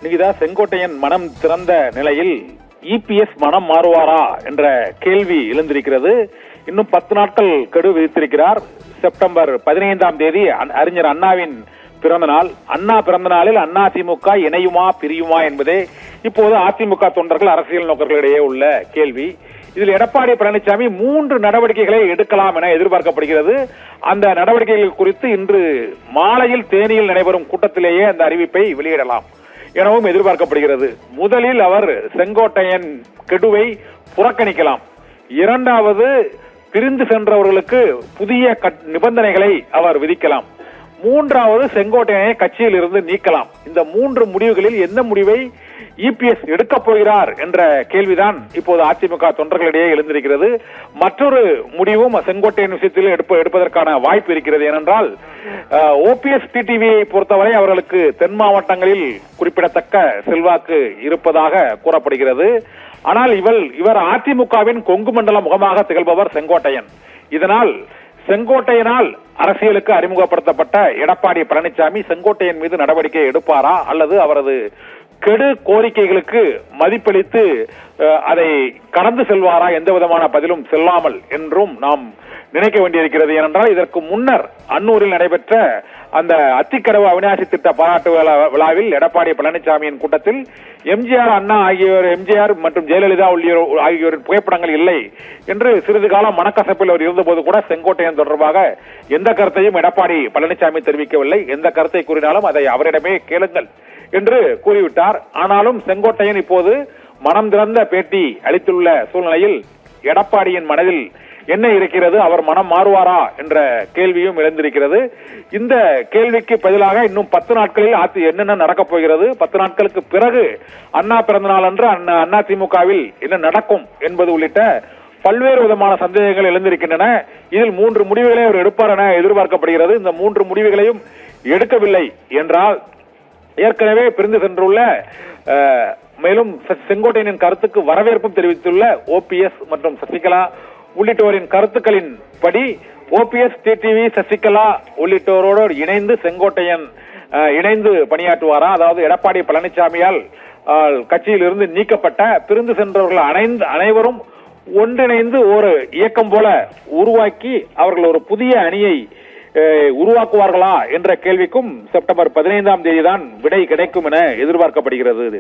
இன்னைக்குதான் செங்கோட்டையன் மனம் திறந்த நிலையில் இபிஎஸ் மனம் மாறுவாரா என்ற கேள்வி எழுந்திருக்கிறது. இன்னும் 10 நாட்கள் கெடு விதித்திருக்கிறார். செப்டம்பர் 15ஆம் தேதி அறிஞர் அண்ணாவின் பிறந்த நாள். அண்ணா பிறந்த நாளில் அண்ணா திமுக இணையுமா பிரியுமா என்பதே இப்போது அதிமுக தொண்டர்கள் அரசியல் நோக்கர்களிடையே உள்ள கேள்வி. இதில் எடப்பாடி பழனிசாமி 3 நடவடிக்கைகளை எடுக்கலாம் என எதிர்பார்க்கப்படுகிறது. அந்த நடவடிக்கைகள் குறித்து இன்று மாலையில் தேனியில் நடைபெறும் கூட்டத்திலேயே அந்த அறிவிப்பை வெளியிடலாம் எனவும் எதிர்பார்க்கப்படுகிறது. முதலில் அவர் செங்கோட்டையன் கெடுவை புறக்கணிக்கலாம். இரண்டாவது, பிரிந்து சென்றவர்களுக்கு புதிய நிபந்தனைகளை அவர் விதிக்கலாம். மூன்றாவது, செங்கோட்டையனை கட்சியில் இருந்து நீக்கலாம். இந்த 3 முடிவுகளில் எந்த முடிவை இபிஎஸ் எடுக்கப் போகிறார் என்ற கேள்விதான் இப்போது அதிமுக தொண்டர்களிடையே எழுந்திருக்கிறது. மற்றொரு முடிவும் செங்கோட்டையன் விஷயத்தில் எடுப்பதற்கான வாய்ப்பு இருக்கிறது. ஏனென்றால் ஓபிஎஸ் டிடிவியை பொறுத்தவரை அவர்களுக்கு தென் மாவட்டங்களில் குறிப்பிடத்தக்க செல்வாக்கு இருப்பதாக கூறப்படுகிறது. ஆனால் இவர் அதிமுகவின் கொங்கு மண்டல முகமாக திகழ்பவர் செங்கோட்டையன். இதனால் செங்கோட்டையனால் அரசியலுக்கு அறிமுகப்படுத்தப்பட்ட எடப்பாடி பழனிசாமி செங்கோட்டையன் மீது நடவடிக்கை எடுப்பாரா அல்லது அவரது கெடு கோரிக்கைகளுக்கு மதிப்பளித்து அதை கடந்து செல்வாரா, எந்த விதமான பதிலும் செல்லாமல் என்றும் நாம் நினைக்க வேண்டியிருக்கிறது. ஏனென்றால் இதற்கு முன்னர் அன்னூரில் நடைபெற்ற அந்த அத்திக்கடவு அவிநாசி திட்ட பாராட்டு விழாவில் எடப்பாடி பழனிசாமியின் கூட்டத்தில் எம்ஜிஆர், அண்ணா ஆகியோர், எம்ஜிஆர் மற்றும் ஜெயலலிதா ஆகியோரின் புகைப்படங்கள் இல்லை என்று சிறிது காலம் மனக்கசப்பில் அவர் இருந்தபோது கூட செங்கோட்டையன் தொடர்பாக எந்த கருத்தையும் எடப்பாடி பழனிசாமி தெரிவிக்கவில்லை. எந்த கருத்தை கூறினாலும் அதை அவரிடமே கேளுங்கள் என்று கூறிவிட்டார். ஆனாலும் செங்கோட்டையன் இப்போது மனம் திறந்த பேட்டி அளித்துள்ள சூழ்நிலையில் எடப்பாடியின் மனதில் என்ன இருக்கிறது, அவர் மனம் மாறுவாரா என்ற கேள்வியும் எழுந்திருக்கிறது. இந்த கேள்விக்கு பதிலாக இன்னும் 10 நாட்களில் என்னென்ன நடக்கப் போகிறது, 10 நாட்களுக்கு பிறகு அண்ணா பிறந்த நாள் அன்று அண்ணா திமுகவில் என்ன நடக்கும் என்பது உள்ளிட்ட பல்வேறு விதமான சந்தேகங்கள் எழுந்திருக்கின்றன. இதில் 3 முடிவுகளை அவர் எடுப்பார் என எதிர்பார்க்கப்படுகிறது. இந்த 3 முடிவுகளையும் எடுக்கவில்லை என்றால் ஏற்கனவே பிரிந்து சென்றுள்ள மேலும் செங்கோட்டையனின் கருத்துக்கு வரவேற்பும் தெரிவித்துள்ள ஓபிஎஸ் மற்றும் சசிகலா உள்ளிட்டோரின் கருத்துக்களின் படி ஓபிஎஸ், டிடிவி, சசிகலா உள்ளிட்டோரோடு இணைந்து செங்கோட்டையன் இணைந்து பணியாற்றுவாரா? அதாவது எடப்பாடி பழனிசாமியால் கட்சியில் இருந்து நீக்கப்பட்ட பிரிந்து சென்றவர்கள் அனைவரும் ஒன்றிணைந்து ஒரு இயக்கம் போல உருவாக்கி அவர்கள் ஒரு புதிய அணியை உருவாக்குவார்களா என்ற கேள்விக்கும் செப்டம்பர் 15ஆம் தேதிதான் விடை கிடைக்கும் என எதிர்பார்க்கப்படுகிறது.